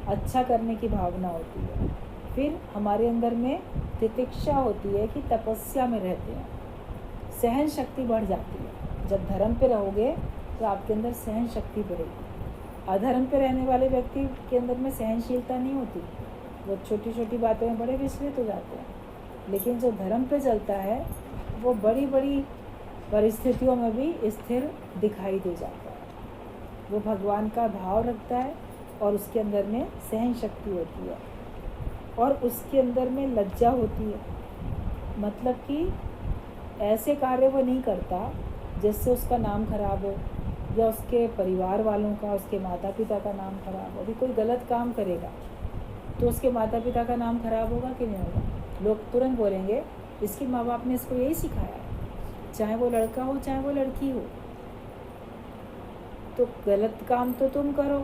अच्छा करने की भावना होती है। फिर हमारे अंदर में तितिक्षा होती है कि तपस्या में रहते हैं, सहन शक्ति बढ़ जाती है। जब धर्म पे रहोगे तो आपके अंदर सहन शक्ति बढ़ेगी। अधर्म पे रहने वाले व्यक्ति के अंदर में सहनशीलता नहीं होती, वो छोटी छोटी बातों में बड़े विचलित हो जाते हैं। लेकिन जो धर्म पे चलता है वो बड़ी बड़ी परिस्थितियों में भी स्थिर दिखाई दे जाता है। वो भगवान का भाव रखता है और उसके अंदर में सहन शक्ति होती है, और उसके अंदर में लज्जा होती है। मतलब कि ऐसे कार्य वो नहीं करता जिससे उसका नाम खराब हो, या उसके परिवार वालों का, उसके माता पिता का नाम खराब हो। अभी कोई गलत काम करेगा तो उसके माता पिता का नाम खराब होगा कि नहीं होगा। लोग तुरंत बोलेंगे इसके माँ बाप ने इसको यही सिखाया है, चाहे वो लड़का हो चाहे वो लड़की हो। तो गलत काम तो तुम करो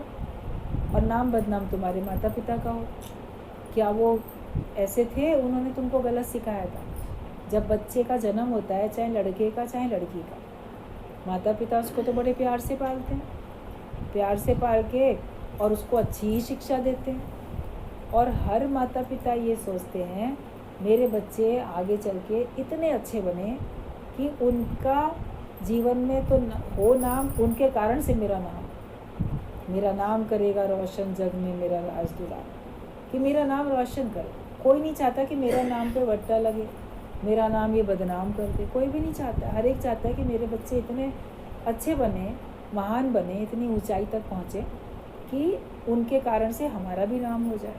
और नाम बदनाम तुम्हारे माता पिता का हो। क्या वो ऐसे थे, उन्होंने तुमको गलत सिखाया था। जब बच्चे का जन्म होता है, चाहे लड़के का चाहे लड़की का, माता पिता उसको तो बड़े प्यार से पालते हैं। प्यार से पाल के और उसको अच्छी ही शिक्षा देते हैं। और हर माता पिता ये सोचते हैं मेरे बच्चे आगे चल के इतने अच्छे बने कि उनका जीवन में तो हो नाम, उनके कारण से मेरा नाम करेगा रोशन जग में मेरा राज दुलार, कि मेरा नाम रोशन करे। कोई नहीं चाहता कि मेरा नाम पे वट्टा लगे, मेरा नाम ये बदनाम कर दे, कोई भी नहीं चाहता। हर एक चाहता है कि मेरे बच्चे इतने अच्छे बने, महान बने, इतनी ऊंचाई तक पहुँचे कि उनके कारण से हमारा भी नाम हो जाए।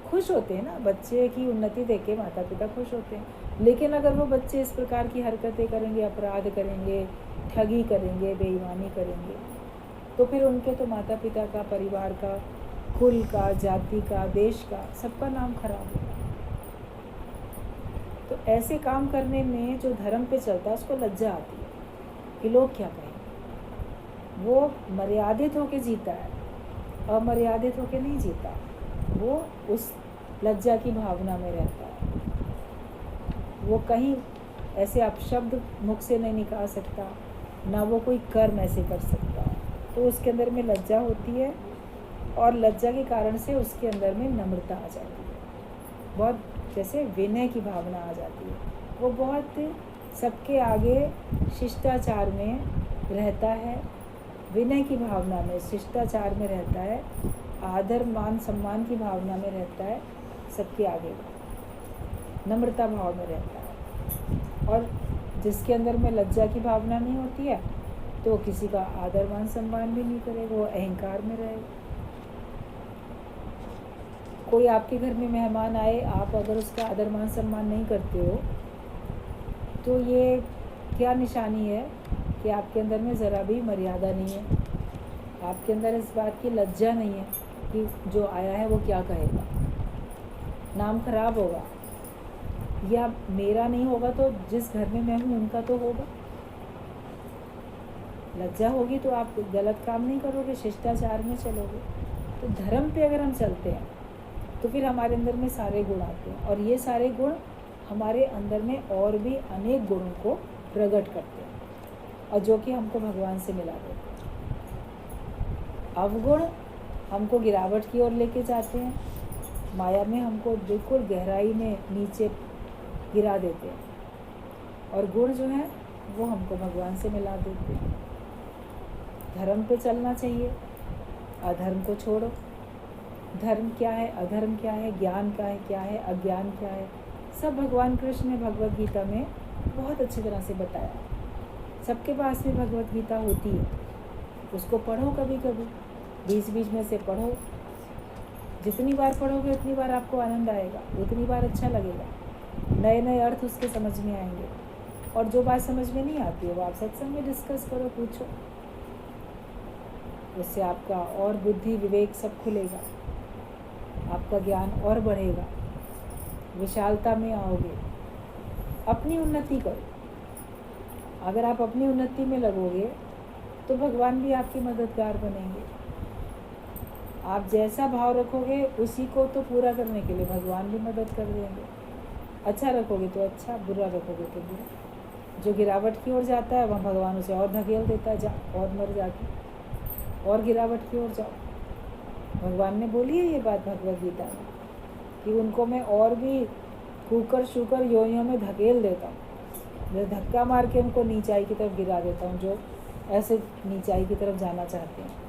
खुश होते हैं ना, बच्चे की उन्नति देख के माता पिता खुश होते हैं। लेकिन अगर वो बच्चे इस प्रकार की हरकतें करेंगे, अपराध करेंगे, ठगी करेंगे, बेईमानी करेंगे, तो फिर उनके तो माता पिता का, परिवार का, कुल का, जाति का, देश का, सबका नाम खराब होगा। तो ऐसे काम करने में जो धर्म पे चलता है उसको लज्जा आती है कि लोग क्या कहें। वो मर्यादित होके जीता है, अमर्यादित होके नहीं जीता। वो उस लज्जा की भावना में रहता है। वो कहीं ऐसे अपशब्द मुख से नहीं निकाल सकता, ना वो कोई कर्म ऐसे कर सकता। तो उसके अंदर में लज्जा होती है, और लज्जा के कारण से उसके अंदर में नम्रता आ जाती है, बहुत जैसे विनय की भावना आ जाती है। वो बहुत सबके आगे शिष्टाचार में रहता है, विनय की भावना में, शिष्टाचार में रहता है, आदर मान सम्मान की भावना में रहता है, सबके आगे नम्रता भाव में रहता है। और जिसके अंदर में लज्जा की भावना नहीं होती है तो किसी का आदर मान सम्मान भी नहीं करेगा, वो अहंकार में रहेगा। कोई आपके घर में मेहमान आए, आप अगर उसका आदर मान सम्मान नहीं करते हो तो ये क्या निशानी है कि आपके अंदर में ज़रा भी मर्यादा नहीं है, आपके अंदर इस बात की लज्जा नहीं है कि जो आया है वो क्या कहेगा, नाम खराब होगा, या मेरा नहीं होगा तो जिस घर में मैं हूँ उनका तो होगा। लज्जा होगी तो आप गलत काम नहीं करोगे, शिष्टाचार में चलोगे। तो धर्म पे अगर हम चलते हैं तो फिर हमारे अंदर में सारे गुण आते हैं, और ये सारे गुण हमारे अंदर में और भी अनेक गुणों को प्रकट करते हैं, और जो कि हमको भगवान से मिला देते हैं। अवगुण हमको गिरावट की ओर लेके जाते हैं, माया में हमको बिल्कुल गहराई में नीचे गिरा देते हैं, और गुण जो है वो हमको भगवान से मिला देते हैं। धर्म पे चलना चाहिए, अधर्म को छोड़ो। धर्म क्या है, अधर्म क्या है, ज्ञान क्या है, अज्ञान क्या है, सब भगवान कृष्ण ने भगवद गीता में बहुत अच्छी तरह से बताया। सबके पास भी भगवद गीता होती है, उसको पढ़ो कभी कभी, बीच बीच में से पढ़ो। जितनी बार पढ़ोगे उतनी बार आपको आनंद आएगा, उतनी बार अच्छा लगेगा, नए नए अर्थ उसके समझ में आएंगे। और जो बात समझ में नहीं आती है वो आप सत्संग में डिस्कस करो, पूछो, उससे आपका और बुद्धि विवेक सब खुलेगा, आपका ज्ञान और बढ़ेगा, विशालता में आओगे। अपनी उन्नति करो। अगर आप अपनी उन्नति में लगोगे तो भगवान भी आपके मददगार बनेंगे। आप जैसा भाव रखोगे उसी को तो पूरा करने के लिए भगवान भी मदद कर देंगे। अच्छा रखोगे तो अच्छा, बुरा रखोगे तो बुरा। जो गिरावट की ओर जाता है वहाँ भगवान उसे और धकेल देता है, जा और मर जाके और गिरावट की ओर जाओ। भगवान ने बोली है ये बात भगवद गीता में कि उनको मैं और भी कूकर शूकर योनियों में धकेल देता हूँ, मैं धक्का मार के उनको नीचाई की तरफ गिरा देता हूँ, जो ऐसे नीचाई की तरफ जाना चाहते हैं।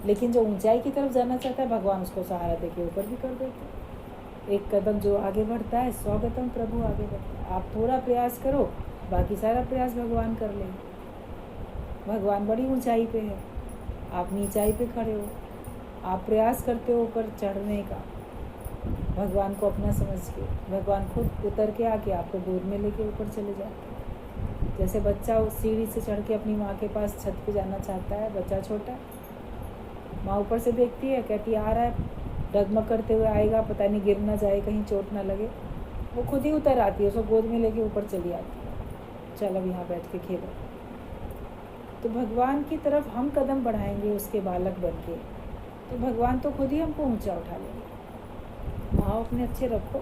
लेकिन जो ऊंचाई की तरफ जाना चाहता है भगवान उसको सहारा देके ऊपर भी कर देते हैं। एक कदम जो आगे बढ़ता है, 100 कदम प्रभु आगे बढ़ता है। आप थोड़ा प्रयास करो, बाकी सारा प्रयास भगवान कर लेंगे। भगवान बड़ी ऊंचाई पे है, आप नीचाई पे खड़े हो, आप प्रयास करते हो ऊपर चढ़ने का, भगवान को अपना समझ के। भगवान खुद उतर के आके आपको गोद में लेके ऊपर चले जाते हैं। जैसे बच्चा उस सीढ़ी से चढ़ के अपनी माँ के पास छत पे जाना चाहता है, बच्चा छोटा, माँ ऊपर से देखती है, कहती आ रहा है, डगमग करते हुए आएगा, पता नहीं गिर ना जाए, कहीं चोट ना लगे, वो खुद ही उतर आती है, उसको गोद में लेके ऊपर चली आती है, चल अब यहाँ बैठ के खेलो। तो भगवान की तरफ हम कदम बढ़ाएंगे उसके बालक बन के, तो भगवान तो खुद ही हमको ऊंचा उठा लेंगे। भाव अपने अच्छे रखो,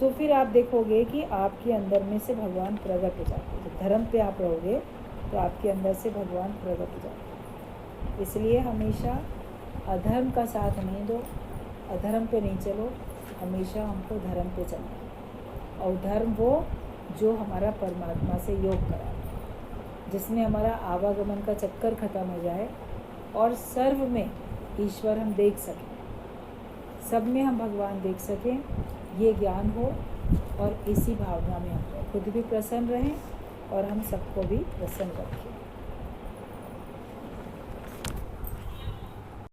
तो फिर आप देखोगे कि आपके अंदर में से भगवान प्रकट हो जाते हैं। जब धर्म पे आप रहोगे तो आपके अंदर से भगवान प्रकट हो जाते हैं। इसलिए हमेशा अधर्म का साथ नहीं दो, अधर्म पे नहीं चलो, हमेशा हमको धर्म पे चलना है। और धर्म वो जो हमारा परमात्मा से योग कराए, जिसमें हमारा आवागमन का चक्कर ख़त्म हो जाए और सर्व में ईश्वर हम देख सकें, सब में हम भगवान देख सकें, ये ज्ञान हो। और इसी भावना में हम खुद भी प्रसन्न रहें और हम सबको भी प्रसन्न रखें।